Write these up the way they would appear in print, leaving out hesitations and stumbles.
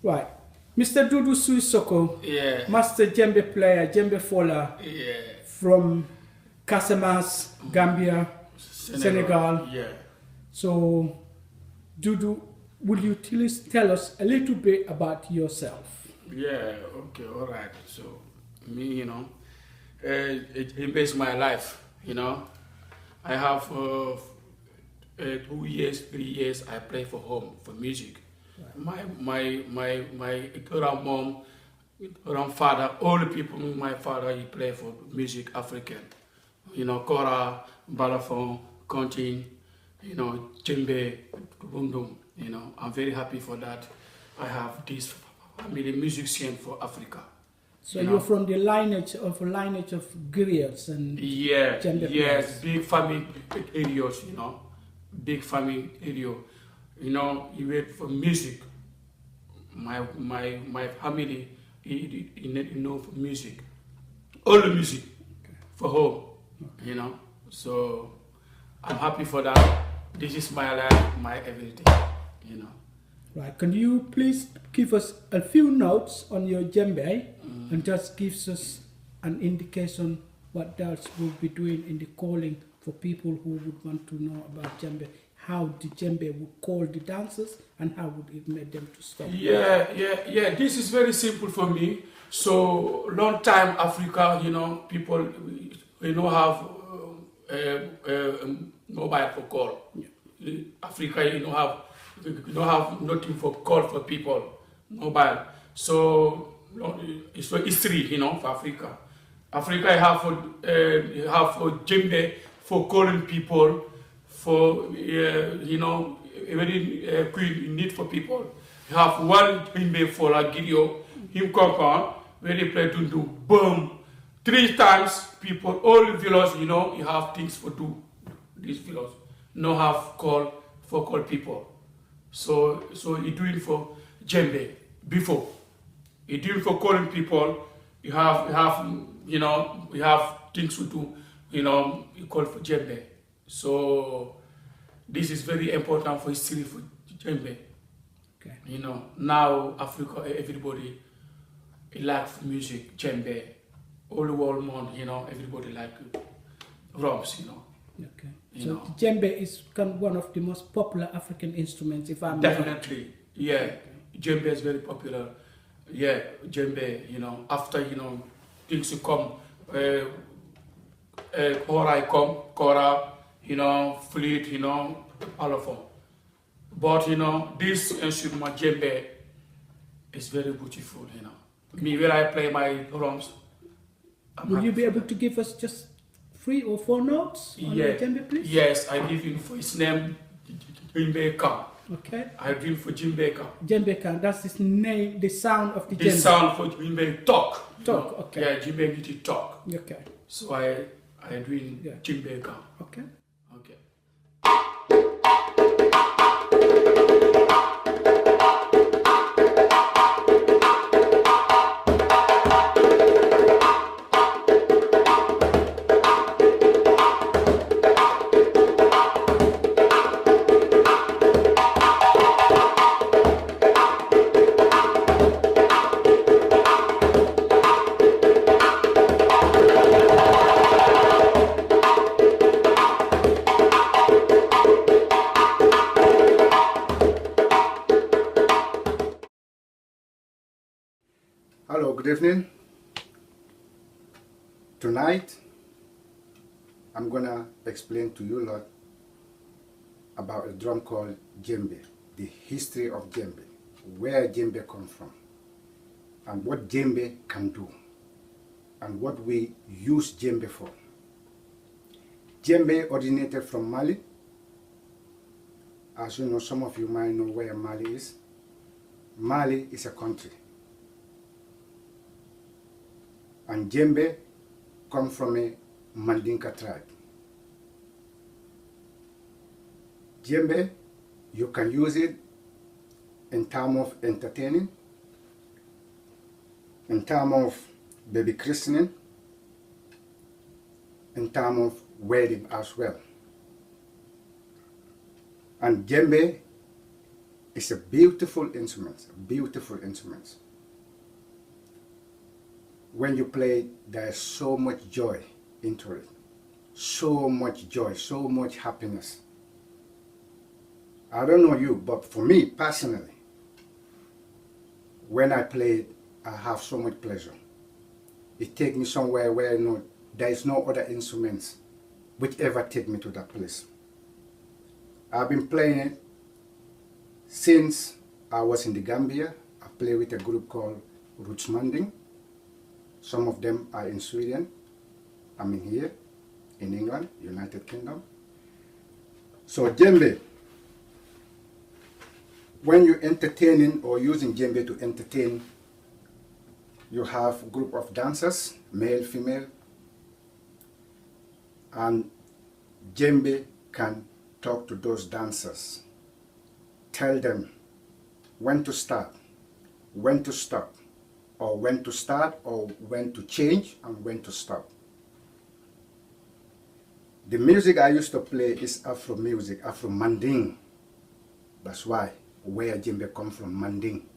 Right. Mr. Dudu Suisoko, Yeah, master djembe player, djembe faller yeah. from Casamance, Gambia, Senegal. Yeah, So, Dudu, will you please tell us a little bit about yourself? yeah. Okay, all right. So, me, it makes my life. I have 2 years, 3 years. I play for home for music. My grandmom, grandfather, all the people. My father, he play for music African. Kora, balafon, kontin, djembe, bundum. I'm very happy for that. I have this family musician for Africa. So you're from the lineage of griots and Yeah, djembe yes, players. big family areas, big family area. You wait for music. My family, for music, all the music for home, So I'm happy for that. This is my life, my everything, you know. Right. Can you please give us a few notes on your djembe and just gives us an indication what else we'll be doing in the calling for people who would want to know about djembe, how the djembe would call the dancers and how would it make them to stop? Yeah. This is very simple for me. So long time Africa, people have mobile for call. Africa, you don't have nothing for call for people, mobile. So it's for history, for Africa. Africa you have for djembe for calling people, for very quick need for people. You have one djembe for a video, him come where they play to do boom. 3 times people, all the village, you have things for do these village. No have call for call people. So you do it for djembe before. You do it for calling people. You have things to do. You call for djembe. So this is very important for history for djembe. Okay. Now Africa, everybody likes music, djembe. All the world, everybody like drums, Okay. You So know. the djembe is one of the most popular African instruments, if I'm Definitely, yeah. Djembe is very popular. Yeah, djembe, after, things to come, kora, flute, all of them. But, this instrument, djembe, is very beautiful, Me, when I play my drums, Will you be able to give us just 3 or 4 notes on the djembe, please? Yes, I give him for his name, Djembe Kanda. Okay. I dream for Djembe Kanda. Djembe Kanda, that's his name, the sound of the The djembe. sound for Djembe talk. Talk, okay. Yeah, Djembe need to talk. Okay. So I dream Yeah. Djembe Kanda. Okay. Okay. Hello, good evening. Tonight, I'm gonna explain to you a lot about a drum called djembe, the history of djembe, where djembe comes from, and what djembe can do, and what we use djembe for. Djembe originated from Mali. As you know, some of you might know where Mali is. Mali is a country. And djembe come from a Mandinka tribe. Djembe, you can use it in terms of entertaining, in terms of baby christening, in terms of wedding as well. And djembe It's a beautiful instrument, beautiful instrument. When you play it, there's so much joy into it. So much joy, so much happiness. I don't know you, but for me personally, when I play it, I have so much pleasure. It takes me somewhere where there is no other instruments which ever take me to that place. I've been playing it since I was in the Gambia. I play with a group called Roots Manding. Some of them are in Sweden. I'm in here, in England, United Kingdom. So djembe, when you're entertaining or using djembe to entertain, you have a group of dancers, male, female, and djembe can talk to those dancers. Tell them when to start, when to stop, or when to start, or when to change, and when to stop. The music I used to play is Afro music, Afro Manding. That's why, where djembe comes from, Manding.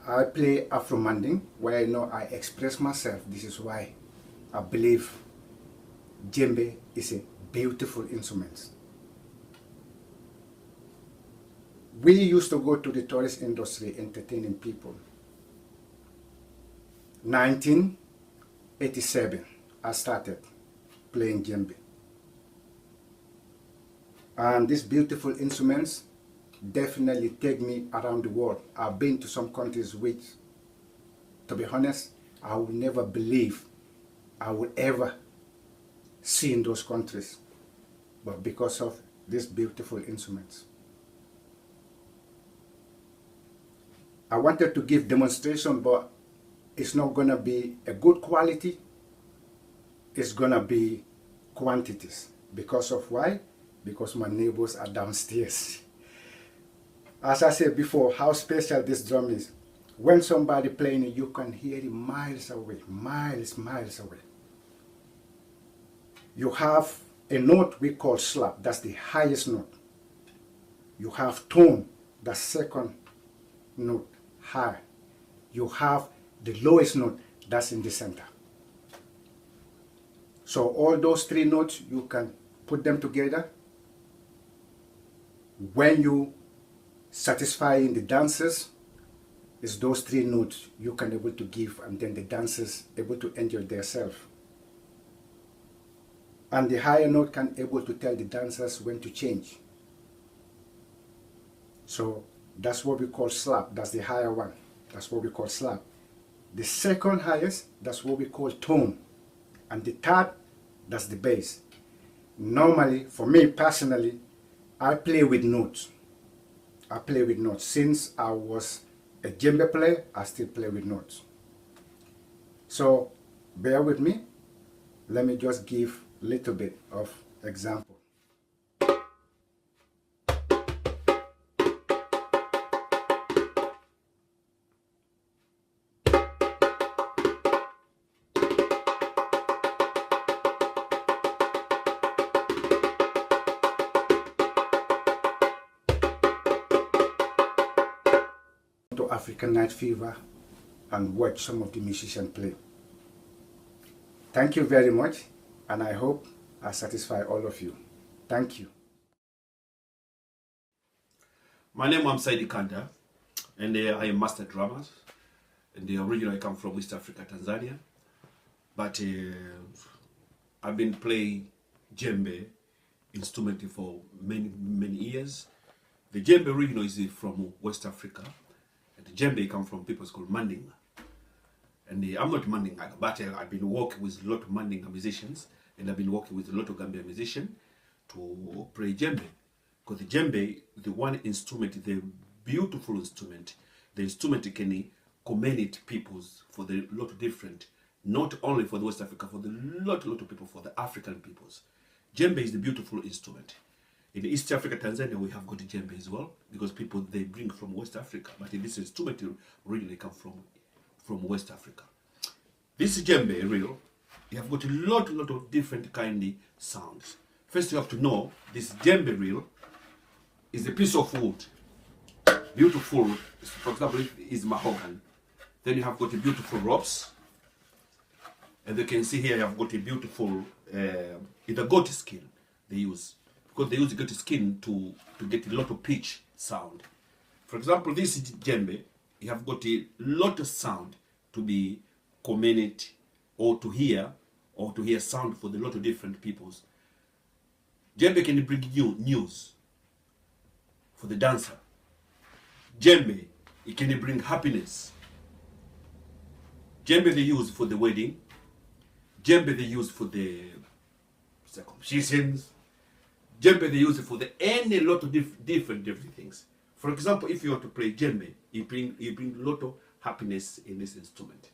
I play Afro Manding, where I express myself. This is why I believe djembe is a beautiful instrument. We used to go to the tourist industry entertaining people. 1987, I started playing djembe. And these beautiful instruments definitely take me around the world. I've been to some countries which, to be honest, I would never believe I would ever see in those countries, but because of these beautiful instruments. I wanted to give demonstration, but it's not going to be a good quality. It's going to be quantities. Because of why? Because my neighbors are downstairs. As I said before, how special this drum is. When somebody playing it, you can hear it miles away, miles away. You have a note we call slap, that's the highest note. You have tone, that's second note, high. You have the lowest note, that's in the center. So all those three notes, you can put them together. When you satisfying the dancers, it's those three notes you can able to give, and then the dancers able to enjoy themselves. And the higher note can able to tell the dancers when to change. So that's what we call slap. That's the higher one. That's what we call slap. The second highest, that's what we call tone. And the third, that's the bass. Normally, for me personally, I play with notes. I play with notes. Since I was a djembe player, I still play with notes. So bear with me. Let me just give a little bit of example. To African Night Fever and watch some of the musicians play. Thank you very much, and I hope I satisfy all of you. Thank you. My name is Saidi Kanda, and I am master drummer. And originally I come from West Africa, Tanzania. But I've been playing djembe instrument for many years. The djembe originally is from West Africa. The djembe comes from people called Mandinga. And I'm not Mandinga, but I've been working with a lot of Mandinga musicians, and I've been working with a lot of Gambia musicians to play djembe. Because the djembe, the one instrument, the beautiful instrument, the instrument can commend peoples for the lot of different, not only for the West Africa, for the lot of people, for the African peoples. Djembe is the beautiful instrument. In East Africa, Tanzania, we have got djembe as well, because people, they bring from West Africa, but in this instrument really come from West Africa. This djembe, real, you have got a lot of different kind of sounds. First, you have to know, this djembe reel is is a piece of wood, beautiful. For example, if it's mahogany, then you have got a beautiful ropes, and you can see here you have got a beautiful it's a goat skin they use, because they use goat skin to get a lot of pitch sound. For example, this djembe, you have got a lot of sound to be communicate or to hear sound for a lot of different peoples. Djembe can bring news for the dancer. Djembe, it can bring happiness. Djembe they use for the wedding. Djembe they use for the circumcisions. Djembe they use for any lot of different things. For example, if you want to play djembe, you bring a lot of happiness in this instrument.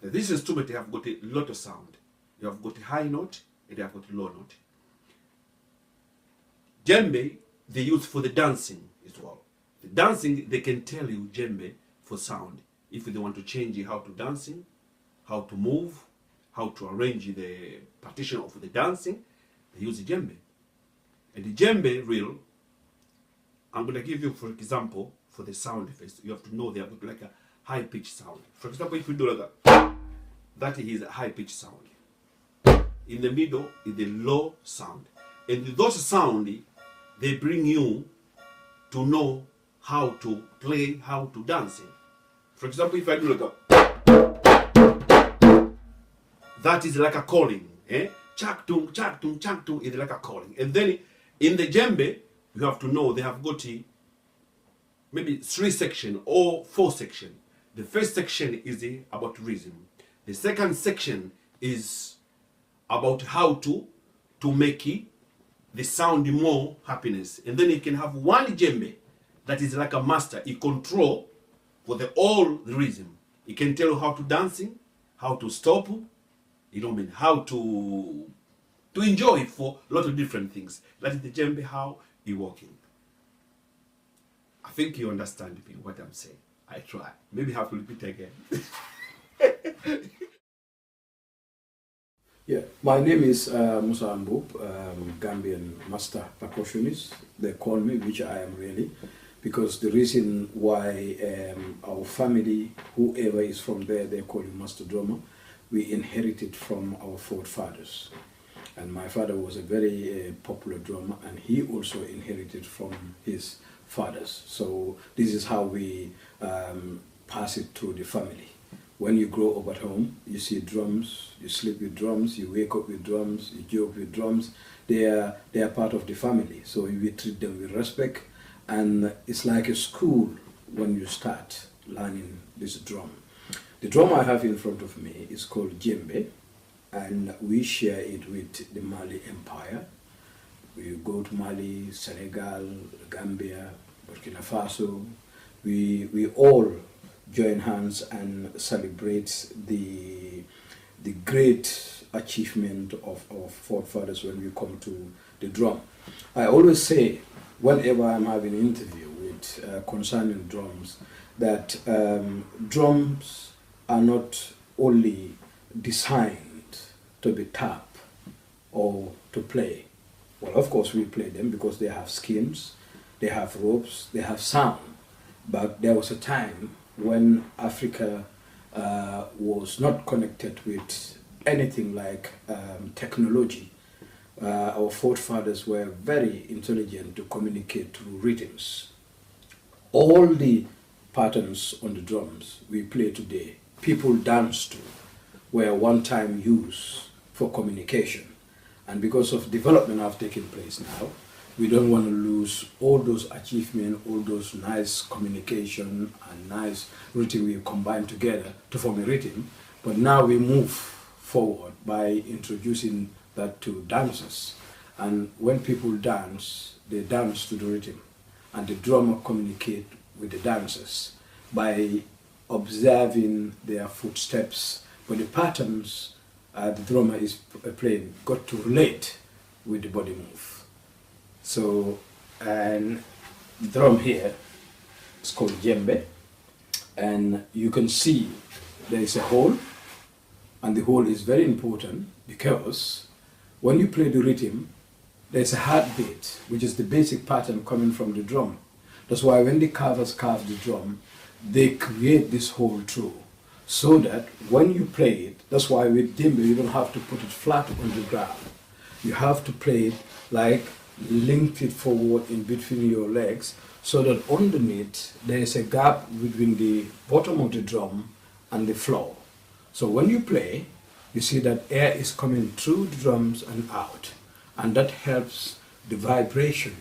Now, this instrument you have got a lot of sound. You have got a high note and you have got a low note. Djembe they use for the dancing as well. The dancing, they can tell you djembe for sound. If they want to change how to dancing, how to move, how to arrange the partition of the dancing, they use the djembe. And the djembe reel, I'm going to give you, for example, for the sound effects, you have to know they have got like a high pitch sound. For example, if you do like that is a high pitch sound. In the middle is the low sound. And those sound, they bring you to know how to play, how to dancing. For example, if I do like that is like a calling. Chak tung, chak tung, chak tung is like a calling. And then in the djembe, you have to know they have got maybe 3 sections or 4 sections. The first section is about rhythm. The second section is about how to make the sound more happiness. And then you can have one djembe that is like a master. He control for all the rhythm. He can tell you how to dancing, how to stop, how to enjoy it for a lot of different things. That is the djembe, how he working. I think you understand me what I'm saying. I try. Maybe I have to repeat again. Yeah, my name is Musa Mbub, Gambian master percussionist. They call me, which I am really, because the reason why our family, whoever is from there, they call you master drummer. We inherited from our forefathers. And my father was a very popular drummer, and he also inherited from his fathers. So this is how we pass it through the family. When you grow up at home, you see drums, you sleep with drums, you wake up with drums, you joke with drums. They are part of the family, so we treat them with respect. And it's like a school when you start learning this drum. The drum I have in front of me is called djembe, and we share it with the Mali Empire. We go to Mali, Senegal, Gambia, Burkina Faso. We all join hands and celebrate the great achievement of our forefathers when we come to the drum. I always say, whenever I'm having an interview with concerning drums, that drums are not only designed to be tapped or to play. Well, of course we play them because they have skins, they have ropes, they have sound. But there was a time when Africa was not connected with anything like technology. Our forefathers were very intelligent to communicate through rhythms. All the patterns on the drums we play today, people dance to, were one time used for communication. And because of development have taken place now, we don't want to lose all those achievements, all those nice communication and nice rhythm we combine together to form a rhythm. But now we move forward by introducing that to dances. And when people dance, they dance to the rhythm. And the drummer communicate with the dancers by observing their footsteps. But the patterns the drummer is playing got to relate with the body move. So, and the drum here is called djembe, and you can see there is a hole, and the hole is very important because when you play the rhythm, there's a heartbeat, which is the basic pattern coming from the drum. That's why when the carvers carve the drum, they create this hole through, so that when you play it, that's why with djembe you don't have to put it flat on the ground. You have to play it like linked it forward in between your legs, so that underneath there is a gap between the bottom of the drum and the floor. So when you play, you see that air is coming through the drums and out, and that helps the vibration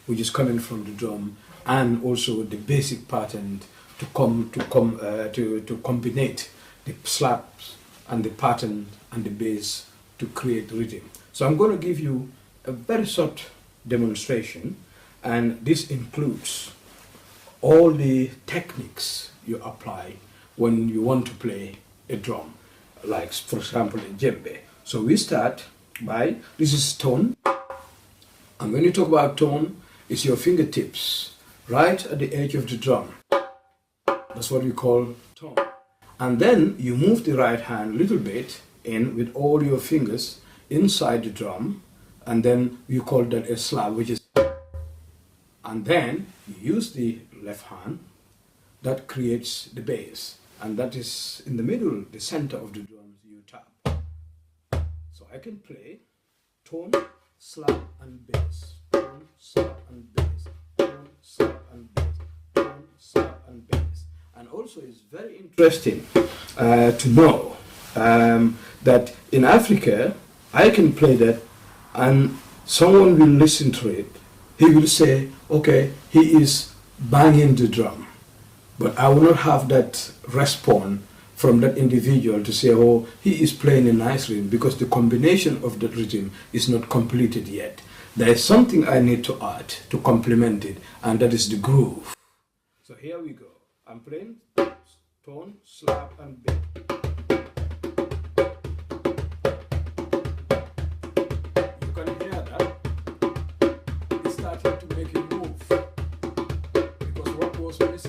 which is coming from the drum, and also the basic pattern to combine the slaps and the pattern and the bass to create rhythm. So I'm going to give you a very short demonstration, and this includes all the techniques you apply when you want to play a drum, like for example a djembe. So we start by, this is tone, and when you talk about tone, it's your fingertips right at the edge of the drum. That's what we call tone. And then you move the right hand a little bit in with all your fingers inside the drum, and then you call that a slap, which is, and then you use the left hand, that creates the bass, and that is in the middle, the center of the drums you tap. So I can play tone, slap and bass, tone, slap and bass, tone, slap and bass, tone, slap and bass. And also it's very interesting to know that in Africa, I can play that and someone will listen to it. He will say, okay, he is banging the drum. But I will not have that response from that individual to say, oh, he is playing a nice rhythm, because the combination of that rhythm is not completed yet. There is something I need to add to complement it, and that is the groove. So here we go. I'm playing tone, slap, and bass. You can hear that. It's starting to make you move, because what was missing